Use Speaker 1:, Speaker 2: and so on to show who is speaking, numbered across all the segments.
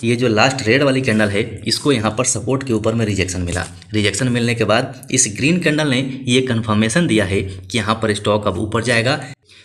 Speaker 1: ये जो last red वाली कैंडल है इसको यहाँ पर सपोर्ट के ऊपर में रिजेक्शन मिला। रिजेक्शन मिलने के बाद इस ग्रीन कैंडल ने ये कंफर्मेशन दिया है कि यहाँ पर स्टॉक अब ऊपर जाएगा।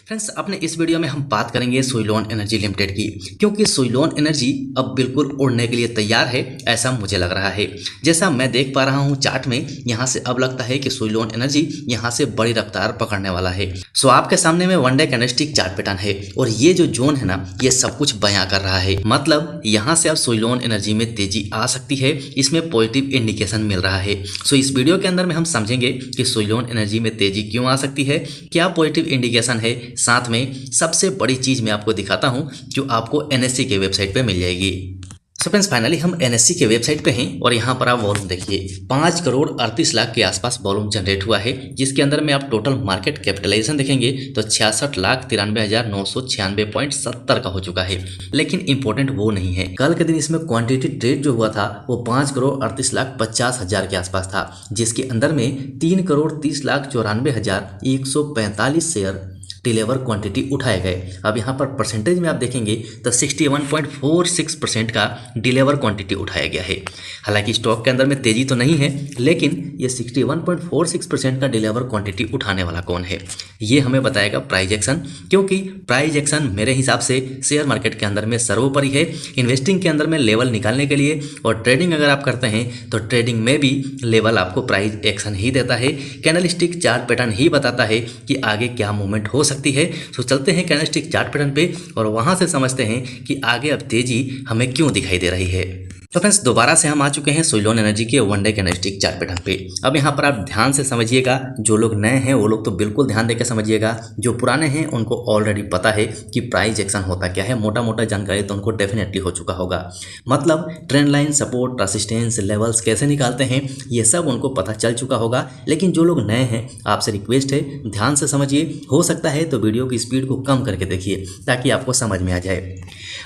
Speaker 1: फ्रेंड्स, अपने इस वीडियो में हम बात करेंगे सुइलोन एनर्जी लिमिटेड की, क्योंकि सुइलोन एनर्जी अब बिल्कुल उड़ने के लिए तैयार है, ऐसा मुझे लग रहा है। जैसा मैं देख पा रहा हूँ चार्ट में, यहाँ से अब लगता है कि सुइलोन एनर्जी यहाँ से बड़ी रफ्तार पकड़ने वाला है। सो आपके सामने में one day candlestick chart pattern है और ये जो जोन है ना, ये सब कुछ बयां कर रहा है। मतलब यहाँ से अब सुइलोन एनर्जी में तेजी आ सकती है, इसमें पॉजिटिव इंडिकेशन मिल रहा है। सो इस वीडियो के अंदर में हम समझेंगे कि सुइलोन एनर्जी में तेजी क्यों आ सकती है, क्या पॉजिटिव इंडिकेशन है, साथ में सबसे बड़ी चीज मैं आपको दिखाता हूं जो आपको एनएससी के वेबसाइट पे मिल जाएगी। सो फ्रेंड्स, फाइनली हम एनएससी के वेबसाइट पे हैं और यहाँ पर आप वॉल्यूम देखिए 5 करोड़ 38 लाख के आसपास वॉल्यूम जनरेट हुआ है, जिसके अंदर में आप टोटल मार्केट कैपिटलाइजेशन देखेंगे तो 66,93,996.70 का हो चुका है। लेकिन इंपॉर्टेंट वो नहीं है, कल के दिन इसमें क्वांटिटी ट्रेड जो हुआ था वो 5 करोड़ 38 लाख 50 हजार के आसपास था, जिसके अंदर में 3 crore 30 lakh 94,145 share deliver quantity उठाए गए। अब यहाँ पर परसेंटेज में आप देखेंगे तो 61.46% का डिलीवर क्वांटिटी उठाया गया है। हालांकि स्टॉक के अंदर में तेजी तो नहीं है, लेकिन ये 61.46% का डिलीवर क्वांटिटी उठाने वाला कौन है, ये हमें बताएगा प्राइस एक्शन, क्योंकि प्राइस एक्शन मेरे हिसाब से शेयर मार्केट के अंदर में सर्वोपरि है इन्वेस्टिंग के अंदर में लेवल निकालने के लिए। और ट्रेडिंग अगर आप करते हैं तो ट्रेडिंग में भी लेवल आपको प्राइस एक्शन ही देता है, कैंडलस्टिक चार्ट पैटर्न ही बताता है कि आगे क्या मूवमेंट हो सकती है। तो चलते हैं कैंडलस्टिक चार्ट पैटर्न पे और वहां से समझते हैं कि आगे अब तेजी हमें क्यों दिखाई दे रही है। तो फ्रेंड्स, दोबारा से हम आ चुके हैं सुइलोन एनर्जी के one day candlestick chart pattern पे। अब यहाँ पर आप ध्यान से समझिएगा, जो लोग नए हैं वो लोग तो बिल्कुल ध्यान देकर समझिएगा, जो पुराने हैं उनको ऑलरेडी पता है कि प्राइस एक्शन होता क्या है, मोटा मोटा जानकारी तो उनको डेफिनेटली हो चुका होगा। मतलब trend line, support, resistance, levels कैसे निकालते हैं ये सब उनको पता चल चुका होगा। लेकिन जो लोग नए हैं, आपसे रिक्वेस्ट है ध्यान से समझिए, हो सकता है तो वीडियो की स्पीड को कम करके देखिए ताकि आपको समझ में आ जाए।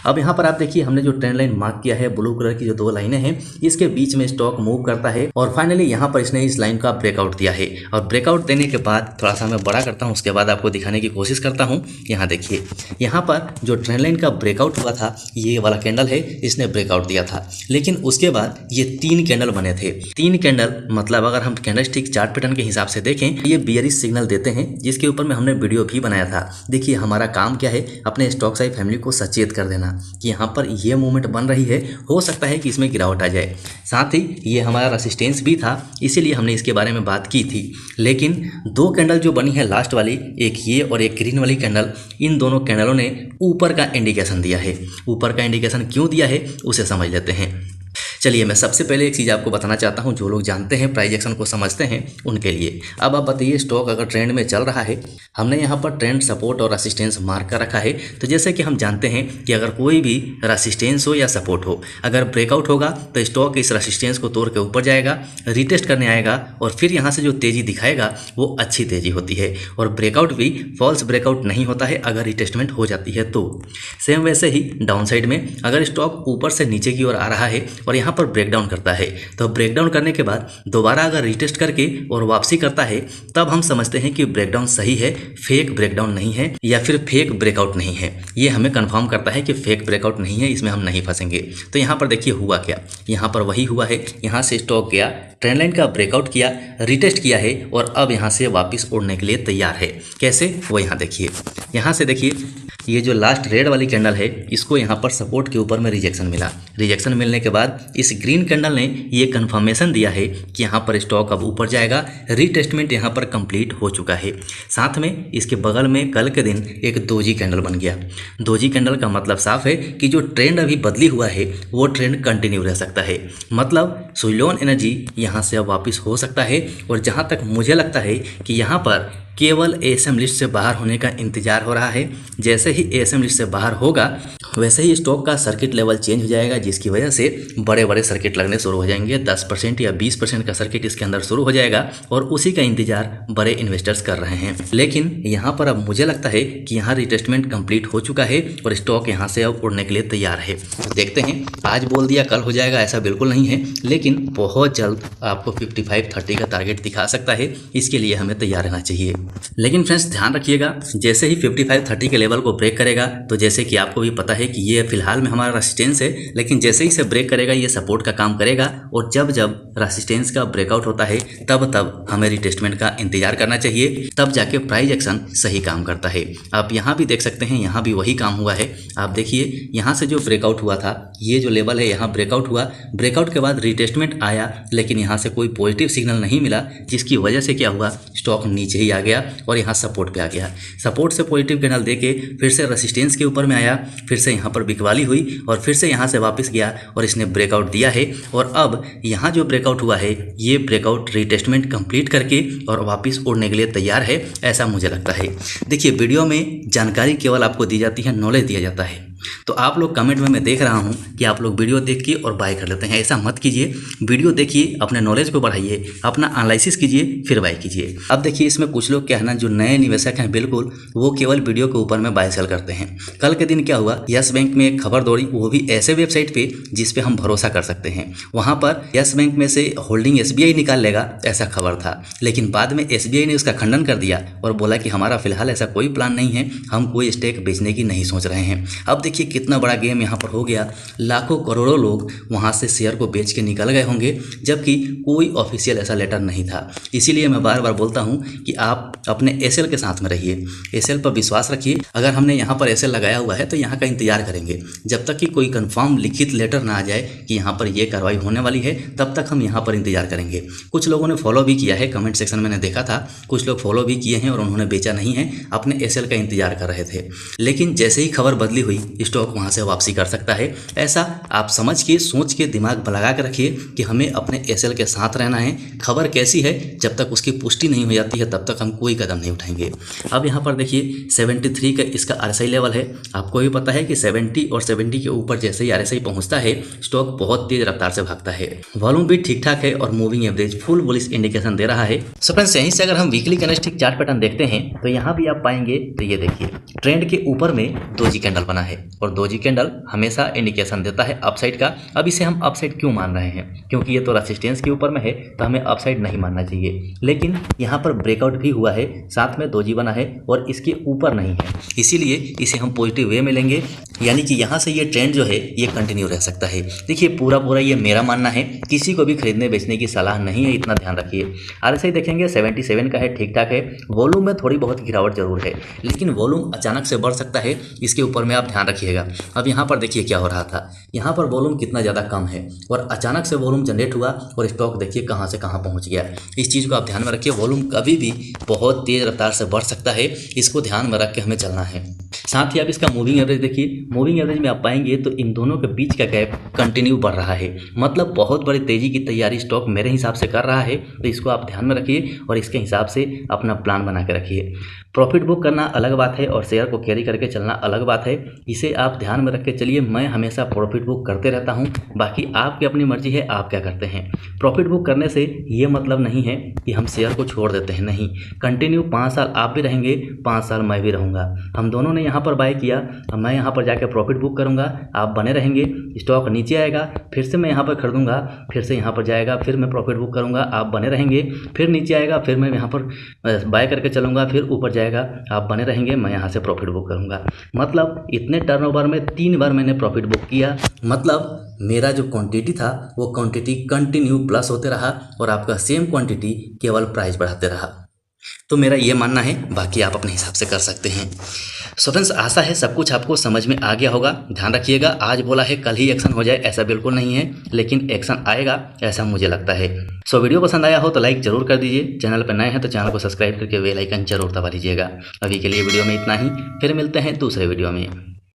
Speaker 1: अब यहाँ पर आप देखिए, हमने जो ट्रेंड लाइन मार्क किया है, ब्लू कलर की जो 2 लाइनें हैं, इसके बीच में स्टॉक मूव करता है और फाइनली यहाँ पर इसने इस लाइन का ब्रेकआउट दिया है। और ब्रेकआउट देने के बाद थोड़ा सा मैं बड़ा करता हूँ, उसके बाद आपको दिखाने की कोशिश करता हूँ। यहाँ देखिए, यहाँ पर जो ट्रेंड लाइन का ब्रेकआउट हुआ था, ये वाला कैंडल है, इसने ब्रेकआउट दिया था। लेकिन उसके बाद ये 3 कैंडल बने थे। 3 कैंडल मतलब अगर हम कैंडलस्टिक चार्ट पैटर्न के हिसाब से देखें, ये बियरिश सिग्नल देते हैं, जिसके ऊपर में हमने वीडियो भी बनाया था। देखिए, हमारा काम क्या है, अपने स्टॉक साई फैमिली को सचेत कर देना कि यहाँ पर ये मूवमेंट बन रही है, हो सकता है कि इसमें गिरावट आ जाए। साथ ही ये हमारा रेसिस्टेंस भी था, इसीलिए हमने इसके बारे में बात की थी। लेकिन 2 कैंडल जो बनी है लास्ट वाली, एक ये और एक ग्रीन वाली कैंडल, इन दोनों कैंडलों ने ऊपर का इंडिकेशन दिया है। ऊपर का इंडिकेशन क्यों दिया है उसे समझ लेते हैं। चलिए, मैं सबसे पहले एक चीज़ आपको बताना चाहता हूं, जो लोग जानते हैं प्राइस एक्शन को समझते हैं उनके लिए। अब आप बताइए, स्टॉक अगर ट्रेंड में चल रहा है, हमने यहाँ पर ट्रेंड, सपोर्ट और रेसिस्टेंस मार्क कर रखा है। तो जैसे कि हम जानते हैं कि अगर कोई भी रेसिस्टेंस हो या सपोर्ट हो, अगर ब्रेकआउट होगा तो स्टॉक इस रेसिस्टेंस को तोड़ के ऊपर जाएगा, रिटेस्ट करने आएगा और फिर यहाँ से जो तेज़ी दिखाएगा वो अच्छी तेज़ी होती है। और ब्रेकआउट भी फॉल्स ब्रेकआउट नहीं होता है अगर रिटेस्टमेंट हो जाती है तो। सेम वैसे ही डाउन साइड में अगर स्टॉक ऊपर से नीचे की ओर आ रहा है और यहाँ पर ब्रेकडाउन करता है, तो ब्रेकडाउन करने के बाद दोबारा अगर रिटेस्ट करके और वापसी करता है, तब हम समझते हैं कि ब्रेकडाउन सही है, फेक ब्रेकडाउन नहीं है या फिर फेक ब्रेकआउट नहीं है। ये हमें कंफर्म करता है कि फेक ब्रेकआउट नहीं है, इसमें हम नहीं फंसेंगे। तो यहाँ पर देखिए हुआ क्या, यहाँ पर वही हुआ है, यहाँ से स्टॉक गया, ट्रेंड लाइन का ब्रेकआउट किया, रिटेस्ट किया है और अब यहाँ से वापस उड़ने के लिए तैयार है। कैसे, वो यहाँ देखिए, यहाँ से देखिए, ये जो लास्ट रेड वाली कैंडल है, इसको यहाँ पर सपोर्ट के ऊपर में रिजेक्शन मिला। रिजेक्शन मिलने के बाद इस ग्रीन कैंडल ने ये कंफर्मेशन दिया है कि यहाँ पर स्टॉक अब ऊपर जाएगा, रीटेस्टमेंट यहाँ पर कंप्लीट हो चुका है। साथ में इसके बगल में कल के दिन एक दोजी कैंडल बन गया। दोजी कैंडल का मतलब साफ है कि जो ट्रेंड अभी बदली हुआ है वो ट्रेंड कंटिन्यू रह सकता है। मतलब सुइलोन एनर्जी यहाँ से अब वापस हो सकता है। और जहाँ तक मुझे लगता है कि यहाँ पर केवल एएसएम लिस्ट से बाहर होने का इंतजार हो रहा है। जैसे ही एएसएम लिस्ट से बाहर होगा, वैसे ही स्टॉक का सर्किट लेवल चेंज हो जाएगा, जिसकी वजह से बड़े बड़े सर्किट लगने शुरू हो जाएंगे। 10% या 20% का सर्किट इसके अंदर शुरू हो जाएगा और उसी का इंतजार बड़े इन्वेस्टर्स कर रहे हैं। लेकिन यहाँ पर अब मुझे लगता है कि यहाँ रिटेस्टमेंट कंप्लीट हो चुका है और स्टॉक यहाँ से अब उड़ने के लिए तैयार है। देखते हैं, आज बोल दिया कल हो जाएगा ऐसा बिल्कुल नहीं है, लेकिन बहुत जल्द आपको 55-30 का टारगेट दिखा सकता है। इसके लिए हमें तैयार रहना चाहिए। लेकिन फ्रेंड्स ध्यान रखिएगा, जैसे ही 5530 के लेवल को ब्रेक करेगा तो जैसे कि आपको भी पता है कि ये फिलहाल में हमारा रेसिस्टेंस है, लेकिन जैसे ही इसे ब्रेक करेगा ये सपोर्ट का काम करेगा और जब जब रेसिस्टेंस का ब्रेकआउट होता है तब तब हमें रिटेस्टमेंट का इंतजार करना चाहिए, तब जाके प्राइस एक्शन सही काम करता है। आप यहाँ भी देख सकते हैं, यहाँ भी वही काम हुआ है। आप देखिए यहाँ से जो ब्रेकआउट हुआ था, ये जो लेवल है यहाँ ब्रेकआउट हुआ, ब्रेकआउट के बाद रिटेस्टमेंट आया, लेकिन यहाँ से कोई पॉजिटिव सिग्नल नहीं मिला, जिसकी वजह से क्या हुआ, स्टॉक नीचे ही आ गया और यहाँ सपोर्ट पे आ गया। सपोर्ट से पॉजिटिव कैंडल देके फिर से रेसिस्टेंस के ऊपर में आया, फिर से यहाँ पर बिकवाली हुई और फिर से यहाँ से वापस गया और इसने ब्रेकआउट दिया है। और अब यहाँ जो ब्रेकआउट हुआ है ये ब्रेकआउट रिटेस्टमेंट कंप्लीट करके और वापस उड़ने के लिए तैयार है, ऐसा मुझे लगता है। देखिए वीडियो में जानकारी केवल आपको दी जाती है, नॉलेज दिया जाता है। तो आप लोग कमेंट में मैं देख रहा हूं कि आप लोग वीडियो देखिए और बाय कर लेते हैं, ऐसा मत कीजिए। वीडियो देखिए, अपने नॉलेज को बढ़ाइए, अपना एनालिसिस कीजिए, फिर बाय कीजिए। अब देखिए इसमें कुछ लोग क्या है ना, जो नए निवेशक हैं बिल्कुल, वो केवल वीडियो के ऊपर में बाय सेल करते हैं। कल के दिन क्या हुआ, यस बैंक में एक खबर दौड़ी, वो भी ऐसे वेबसाइट पे जिस पे हम भरोसा कर सकते हैं। वहां पर यस बैंक में से होल्डिंग SBI निकाल लेगा, ऐसा खबर था। लेकिन बाद में SBI ने उसका खंडन कर दिया और बोला कि हमारा फिलहाल ऐसा कोई प्लान नहीं है, हम कोई स्टेक बेचने की नहीं सोच रहे हैं। अब देखिए कितना बड़ा गेम यहाँ पर हो गया, लाखों करोड़ों लोग वहाँ से शेयर को बेच के निकल गए होंगे, जबकि कोई ऑफिशियल ऐसा लेटर नहीं था। इसीलिए मैं बार बार बोलता हूँ कि आप अपने SL के साथ में रहिए, SL पर विश्वास रखिए। अगर हमने यहाँ पर SL लगाया हुआ है तो यहाँ का इंतजार करेंगे जब तक कि कोई कंफर्म लिखित लेटर ना आ जाए कि यहाँ पर ये कार्रवाई होने वाली है, तब तक हम यहाँ पर इंतजार करेंगे। कुछ लोगों ने फॉलो भी किया है, कमेंट सेक्शन में मैंने देखा था, कुछ लोग फॉलो भी किए हैं और उन्होंने बेचा नहीं है, अपने SL का इंतजार कर रहे थे। लेकिन जैसे ही खबर बदली हुई, स्टॉक वहाँ से वापसी कर सकता है। ऐसा आप समझ के, सोच के, दिमाग लगा के रखिए कि हमें अपने SL के साथ रहना है। खबर कैसी है, जब तक उसकी पुष्टि नहीं हो जाती है तब तक हम कोई कदम नहीं उठाएंगे। अब यहाँ पर देखिए 73 का इसका RSI लेवल है। आपको भी पता है कि 70 और 70 के ऊपर जैसे ही RSI पहुँचता है, स्टॉक बहुत तेज रफ्तार से भागता है। वॉल्यूम भी ठीक ठाक है और moving average full bullish indication दे रहा है। सो फ्रेंड्स, यहीं से अगर हम वीकली कैंडलस्टिक चार्ट पैटर्न देखते हैं तो यहाँ भी आप पाएंगे, तो ये देखिए ट्रेंड के ऊपर में दोजी कैंडल बना है और दोजी कैंडल हमेशा इंडिकेशन देता है अपसाइड का। अब इसे हम अपसाइड क्यों मान रहे हैं, क्योंकि ये तो रेसिस्टेंस के ऊपर में है, तो हमें अपसाइड नहीं मानना चाहिए। लेकिन यहाँ पर ब्रेकआउट भी हुआ है, साथ में दोजी बना है और इसके ऊपर नहीं है, इसीलिए इसे हम पॉजिटिव वे में लेंगे। यानी कि यहाँ से ये ट्रेंड जो है ये कंटिन्यू रह सकता है। देखिए पूरा ये मेरा मानना है, किसी को भी खरीदने बेचने की सलाह नहीं है, इतना ध्यान रखिए। RSI देखेंगे 77 का है, ठीक ठाक है। वॉल्यूम में थोड़ी बहुत गिरावट जरूर है, लेकिन वॉल्यूम अचानक से बढ़ सकता है, इसके ऊपर में आप ध्यान रखिएगा। अब यहाँ पर देखिए क्या हो रहा था, यहाँ पर वॉल्यूम कितना ज़्यादा कम है और अचानक से वॉल्यूम जनरेट हुआ और स्टॉक देखिए कहाँ से कहाँ पहुँच गया। इस चीज़ को आप ध्यान में रखिए, वॉल्यूम कभी भी बहुत तेज़ रफ्तार से बढ़ सकता है, इसको ध्यान में रख के हमें चलना है। साथ ही आप इसका मूविंग एवरेज देखिए, मूविंग एवरेज में आप पाएंगे तो इन दोनों के बीच का गैप कंटिन्यू बढ़ रहा है, मतलब बहुत बड़ी तेज़ी की तैयारी स्टॉक मेरे हिसाब से कर रहा है। तो इसको आप ध्यान में रखिए और इसके हिसाब से अपना प्लान बना के रखिए। प्रॉफिट बुक करना अलग बात है और शेयर को कैरी करके चलना अलग बात है, इसे आप ध्यान में रख के चलिए। मैं हमेशा प्रॉफिट बुक करते रहता हूं, बाकी आपकी अपनी मर्जी है आप क्या करते हैं। प्रॉफिट बुक करने से ये मतलब नहीं है कि हम शेयर को छोड़ देते हैं, नहीं, कंटिन्यू 5 साल आप भी रहेंगे, 5 साल मैं भी रहूँगा। हम दोनों ने यहाँ पर बाय किया, मैं यहाँ पर जाकर प्रॉफिट बुक करूँगा, आप बने रहेंगे। स्टॉक नीचे आएगा, फिर से मैं यहाँ पर खरीदूँगा, फिर से यहाँ पर जाएगा, फिर मैं प्रॉफिट बुक करूँगा, आप बने रहेंगे। फिर नीचे आएगा, फिर मैं यहाँ पर बाय करके चलूँगा, फिर ऊपर जाएगा, आप बने रहेंगे, मैं यहाँ से प्रॉफिट बुक करूँगा। मतलब इतने टर्नओवर में 3 बार मैंने प्रॉफिट बुक किया, मतलब मेरा जो क्वांटिटी था वो क्वांटिटी कंटिन्यू प्लस होते रहा और आपका सेम क्वांटिटी केवल प्राइस बढ़ाते रहा। तो मेरा ये मानना है, बाकी आप अपने हिसाब से कर सकते हैं। सो फ्रेंड्स, आशा है सब कुछ आपको समझ में आ गया होगा। ध्यान रखिएगा, आज बोला है कल ही एक्शन हो जाए ऐसा बिल्कुल नहीं है, लेकिन एक्शन आएगा ऐसा मुझे लगता है। सो वीडियो पसंद आया हो तो लाइक जरूर कर दीजिए, चैनल पर नए हैं तो चैनल को सब्सक्राइब करके बेल आइकन जरूर दबा लीजिएगा। अभी के लिए वीडियो में इतना ही, फिर मिलते हैं दूसरे वीडियो में।